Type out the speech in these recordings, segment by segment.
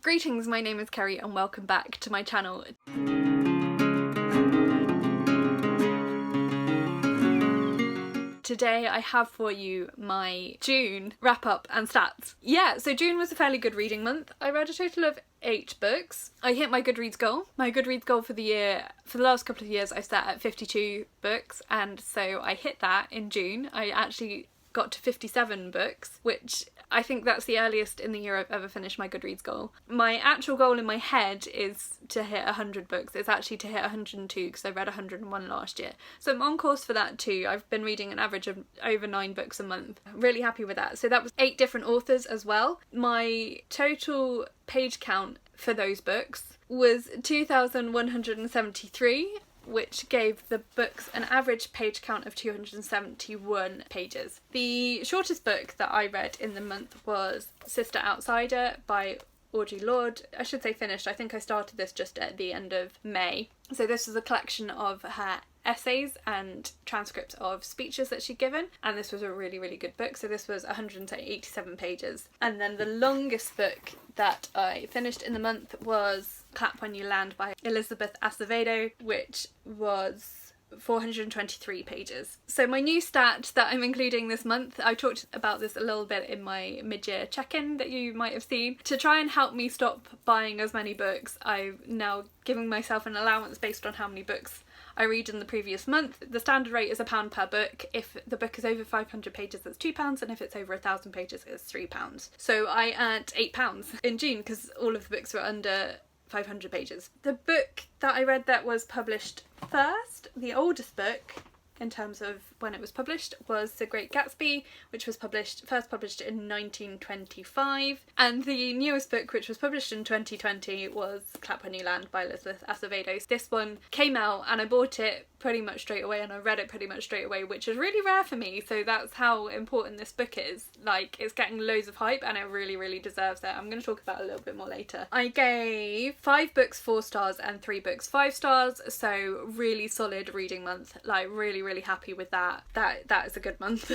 Greetings, my name is Kerry and welcome back to my channel. Today I have for you my June wrap-up and stats. Yeah, so June was a fairly good reading month. I read a total of 8 books. I hit my Goodreads goal. My Goodreads goal for the year, for the last couple of years, I've set at 52 books, and so I hit that in June. I actually got to 57 books, which I think that's the earliest in the year I've ever finished my Goodreads goal. My actual goal in my head is to hit 100 books. It's actually to hit 102 because I read 101 last year. So I'm on course for that too. I've been reading an average of over 9 books a month. I'm really happy with that. So that was 8 different authors as well. My total page count for those books was 2,173. Which gave the books an average page count of 271 pages. The shortest book that I read in the month was Sister Outsider by Audre Lorde. I should say finished. I think I started this just at the end of May. So this was a collection of her essays and transcripts of speeches that she'd given, and this was a really good book. So this was 187 pages. And then the longest book that I finished in the month was Clap When You Land by Elizabeth Acevedo, which was 423 pages. So my new stat that I'm including this month, I talked about this a little bit in my mid-year check-in that you might have seen. To try and help me stop buying as many books, I'm now giving myself an allowance based on how many books I read in the previous month. The standard rate is £1 per book. If the book is over 500 pages, it's £2, and if it's over 1,000 pages, it's £3. So I earned £8 in June because all of the books were under 500 pages. The book that I read that was published first, the oldest book in terms of when it was published, was The Great Gatsby, which was first published in 1925, and the newest book, which was published in 2020, was Clap When You Land by Elizabeth Acevedo. This one came out and I bought it pretty much straight away and I read it pretty much straight away, which is really rare for me, so that's how important this book is. Like, it's getting loads of hype and it really deserves it. I'm going to talk about it a little bit more later. I gave 5 books 4 stars and 3 books 5 stars, so really solid reading month. Like, really happy with that. That is a good month.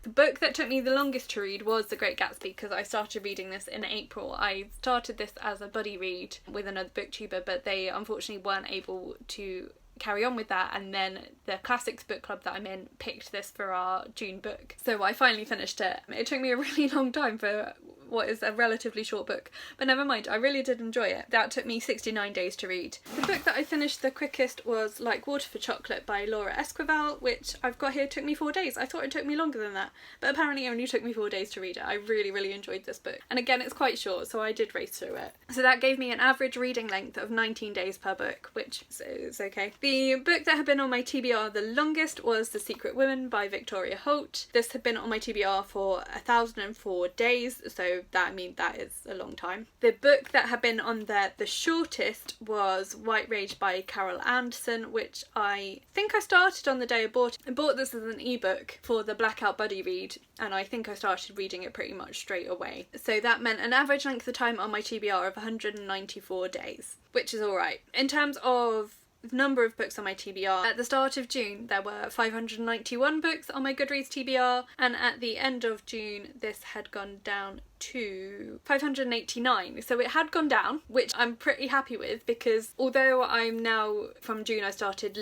The book that took me the longest to read was The Great Gatsby, because I started reading this in April. I started this as a buddy read with another booktuber, but they unfortunately weren't able to carry on with that, and then the classics book club that I'm in picked this for our June book, so I finally finished it. It took me a really long time for what is a relatively short book, but never mind, I really did enjoy it. That took me 69 days to read. The book that I finished the quickest was Like Water for Chocolate by Esquivel, which I've got here took me 4 days. I thought it took me longer than that, but apparently it only took me 4 days to read it. I really enjoyed this book, and again, it's quite short, so I did race through it. So that gave me an average reading length of 19 days per book, which is okay. The book that had been on my TBR the longest was The Secret Woman by Victoria Holt. This had been on my TBR for 1,004 days, so that is a long time. The book that had been on there the shortest was White Rage by Carol Anderson, which I think I started on the day I bought it. I bought this as an ebook for the Blackout Buddy Read, and I think I started reading it pretty much straight away. So that meant an average length of time on my TBR of 194 days, which is alright. In terms of the number of books on my TBR, at the start of June there were 591 books on my Goodreads TBR, and at the end of June this had gone down to 589. So it had gone down, which I'm pretty happy with, because although I'm now, from June I started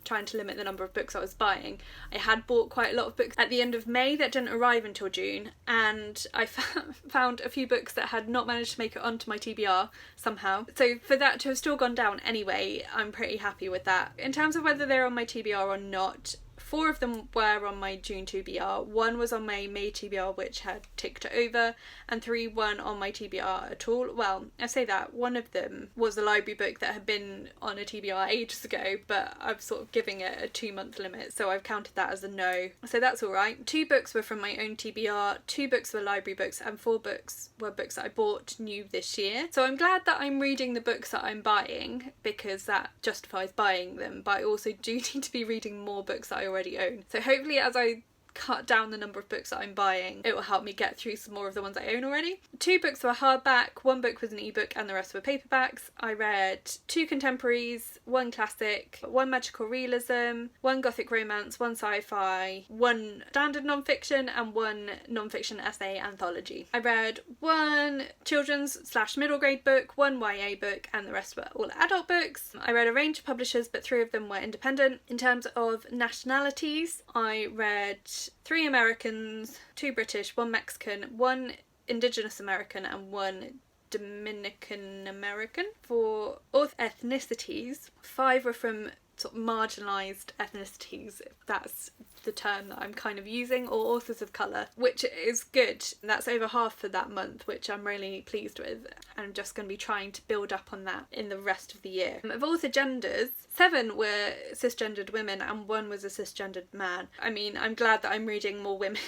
trying to limit the number of books I was buying, I had bought quite a lot of books at the end of May that didn't arrive until June, and I found a few books that had not managed to make it onto my TBR somehow. So for that to have still gone down anyway, I'm pretty happy with that. In terms of whether they're on my TBR or not, 4 of them were on my June TBR, 1 was on my May TBR which had ticked over, and 3 weren't on my TBR at all. Well, I say that, one of them was a library book that had been on a TBR ages ago, but I'm sort of giving it a 2-month limit, so I've counted that as a no. So that's alright. 2 books were from my own TBR, 2 books were library books, and 4 books were books that I bought new this year. So I'm glad that I'm reading the books that I'm buying, because that justifies buying them, but I also do need to be reading more books that I already own. So hopefully as I cut down the number of books that I'm buying, it will help me get through some more of the ones I own already. 2 books were hardback, 1 book was an ebook, and the rest were paperbacks. I read 2 contemporaries, 1 classic, 1 magical realism, 1 gothic romance, 1 sci-fi, 1 standard non-fiction, and 1 non-fiction essay anthology. I read 1 children's/middle grade book, 1 YA book, and the rest were all adult books. I read a range of publishers, but 3 of them were independent. In terms of nationalities, I read 3 Americans, 2 British, 1 Mexican, 1 Indigenous American, and 1 Dominican American. For author ethnicities, 5 were from sort of marginalised ethnicities, if that's the term that I'm kind of using, or authors of colour, which is good. That's over half for that month, which I'm really pleased with. I'm just going to be trying to build up on that in the rest of the year. Of author genders, 7 were cisgendered women and 1 was a cisgendered man. I mean, I'm glad that I'm reading more women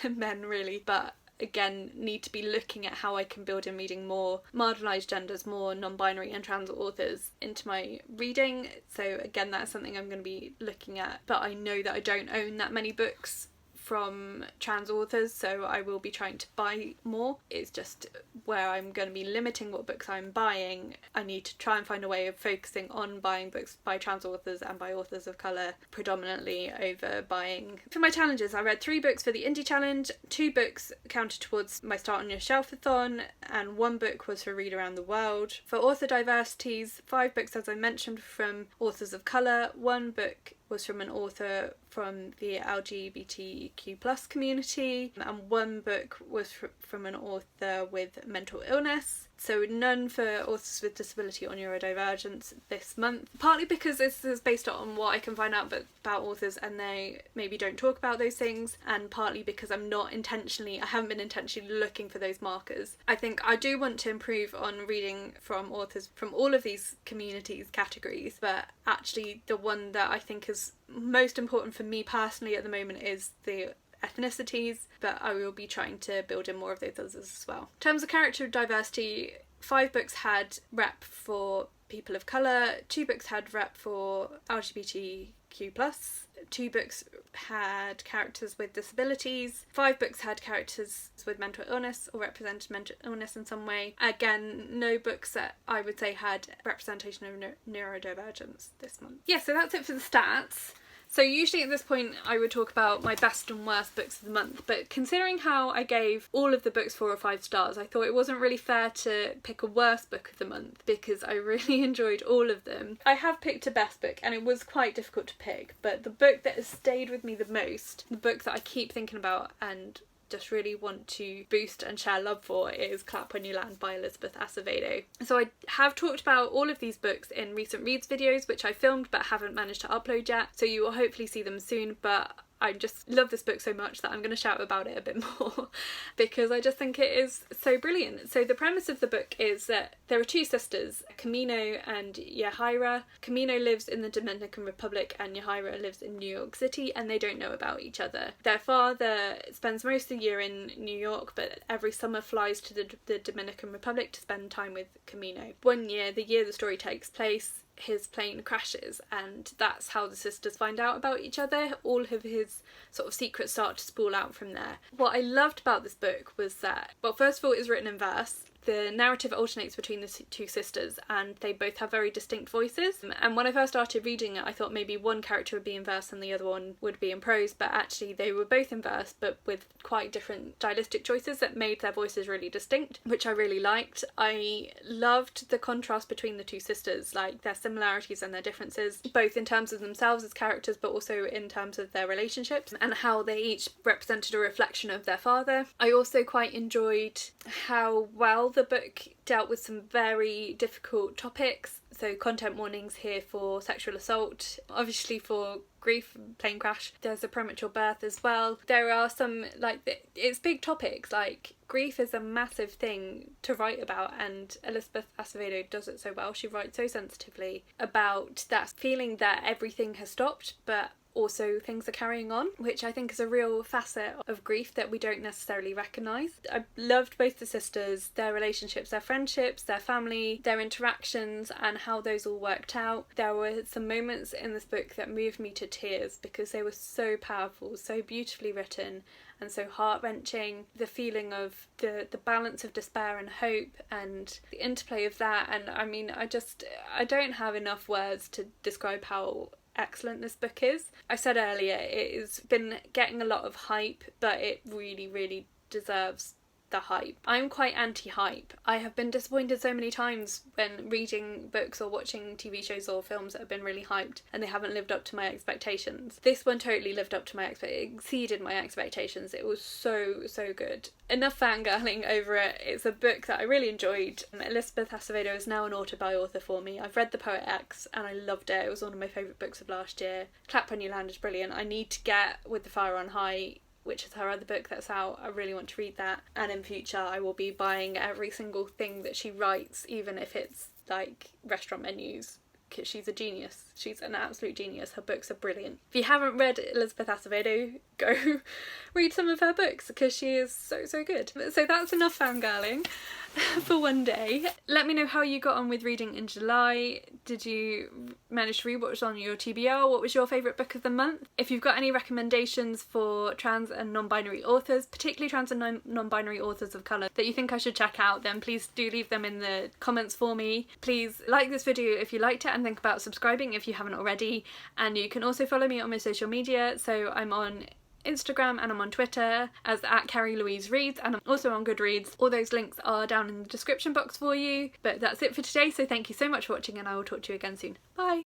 than men, really, but again, need to be looking at how I can build in reading more marginalised genders, more non-binary and trans authors into my reading. So again, that's something I'm going to be looking at, but I know that I don't own that many books from trans authors, so I will be trying to buy more. It's just where I'm going to be limiting what books I'm buying. I need to try and find a way of focusing on buying books by trans authors and by authors of colour predominantly over buying. For my challenges, I read 3 books for the Indie Challenge, 2 books counted towards my Start on Your Shelf-a-thon, and 1 book was for Read Around the World. For author diversities, 5 books, as I mentioned, from authors of colour, 1 book was from an author from the LGBTQ+ community, and 1 book was from an author with mental illness. So none for authors with disability or neurodivergence this month, partly because this is based on what I can find out about authors and they maybe don't talk about those things, and partly because I haven't been intentionally looking for those markers. I think I do want to improve on reading from authors from all of these communities categories, but actually the one that I think is most important for me personally at the moment is the ethnicities, but I will be trying to build in more of those others as well. In terms of character diversity, 5 books had rep for people of colour, 2 books had rep for LGBTQ+, 2 books had characters with disabilities, 5 books had characters with mental illness or represented mental illness in some way. Again, no books that I would say had representation of neurodivergence this month. Yeah, so that's it for the stats. So usually at this point I would talk about my best and worst books of the month, but considering how I gave all of the books 4 or 5 stars, I thought it wasn't really fair to pick a worst book of the month because I really enjoyed all of them. I have picked a best book and it was quite difficult to pick, but the book that has stayed with me the most, the book that I keep thinking about and just really want to boost and share love for, is Clap When You Land by Elizabeth Acevedo. So I have talked about all of these books in recent reads videos, which I filmed but haven't managed to upload yet, so you will hopefully see them soon, but I just love this book so much that I'm going to shout about it a bit more because I just think it is so brilliant. So the premise of the book is that there are 2 sisters, Camino and Yahaira. Camino lives in the Dominican Republic and Yahaira lives in New York City, and they don't know about each other. Their father spends most of the year in New York, but every summer flies to the Dominican Republic to spend time with Camino. One year, the year the story takes place, his plane crashes, and that's how the sisters find out about each other. All of his sort of secrets start to spool out from there. What I loved about this book was that, well, first of all, it was written in verse. The narrative alternates between the 2 sisters and they both have very distinct voices. And when I first started reading it, I thought maybe one character would be in verse and the other one would be in prose, but actually they were both in verse but with quite different stylistic choices that made their voices really distinct, which I really liked. I loved the contrast between the 2 sisters, like their similarities and their differences, both in terms of themselves as characters but also in terms of their relationships and how they each represented a reflection of their father. I also quite enjoyed how well the book dealt with some very difficult topics. So content warnings here for sexual assault, obviously for grief, plane crash. There's a premature birth as well. There are some, it's big topics, like grief is a massive thing to write about, and Elizabeth Acevedo does it so well. She writes so sensitively about that feeling that everything has stopped, but also things are carrying on, which I think is a real facet of grief that we don't necessarily recognise. I loved both the sisters, their relationships, their friendships, their family, their interactions, and how those all worked out. There were some moments in this book that moved me to tears because they were so powerful, so beautifully written, and so heart-wrenching. The feeling of the balance of despair and hope and the interplay of that, and I mean, I don't have enough words to describe how excellent this book is. I said earlier, it has been getting a lot of hype, but it really, really deserves the hype. I'm quite anti-hype. I have been disappointed so many times when reading books or watching TV shows or films that have been really hyped and they haven't lived up to my expectations. This one totally lived up to it exceeded my expectations. It was so good. Enough fangirling over it. It's a book that I really enjoyed. Elizabeth Acevedo is now an author by author for me. I've read The Poet X and I loved it. It was one of my favourite books of last year. Clap When You Land is brilliant. I need to get With the Fire on High, which is her other book that's out. I really want to read that, and in future I will be buying every single thing that she writes, even if it's like restaurant menus, because she's a genius. She's an absolute genius. Her books are brilliant. If you haven't read Elizabeth Acevedo, go read some of her books because she is so good. So that's enough fangirling for one day. Let me know how you got on with reading in July. Did you manage to rewatch on your TBR? What was your favourite book of the month? If you've got any recommendations for trans and non-binary authors, particularly trans and non-binary authors of colour, that you think I should check out, then please do leave them in the comments for me. Please like this video if you liked it and think about subscribing if you haven't already, and you can also follow me on my social media. So I'm on Instagram and I'm on Twitter as @CarrieLouiseReads, and I'm also on Goodreads. All those links are down in the description box for you. But that's it for today, so thank you so much for watching and I will talk to you again soon. Bye!